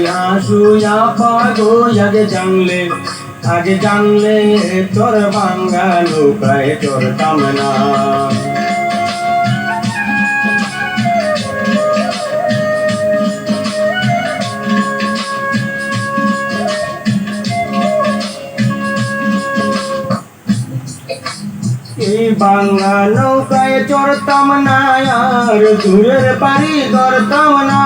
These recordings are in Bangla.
হাসুয়া পাগো আগে জানলে তোর ভাঙ্গা নৌকায় চড়তাম না। এই বাংলা নৌকায় চড়তাম না, আর দূরের পারি ধরতাম না।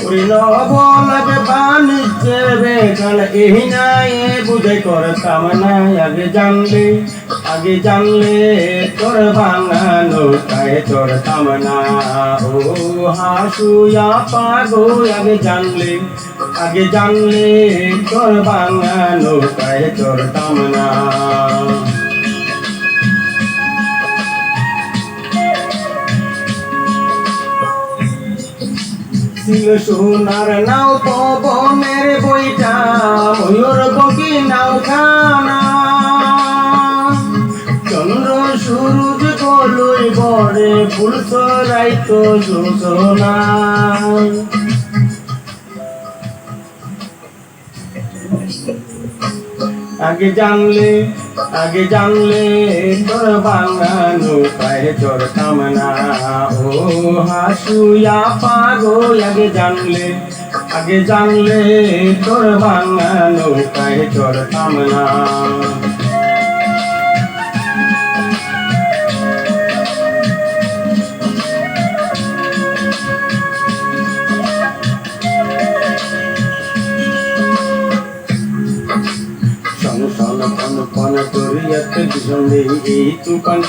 ওই নবলাকে বাণিজ্যের বেগান এই নাই বুঝাই করতাম না। আগে জানলে তোর ভাঙা নৌকায় চড়তাম না। ও হাসুয়া পাগো আগে জানলে তোর ভাঙা নৌকায় চড়তাম না। সোনার নাও পবনের বইটা, ময়ূর বকি নাও খানা। চন্দ্র সূরজ কলই বড়ে ফুল সরাই তো যোজনা। আগে জানলে তোর ভাঙা নৌকায় চড়তাম না। ও হাসুয়া পাগো আগে জানলে তোর ভাঙা নৌকায় চড়তাম না। কন করিয়াতে ভীষণ এই তুফান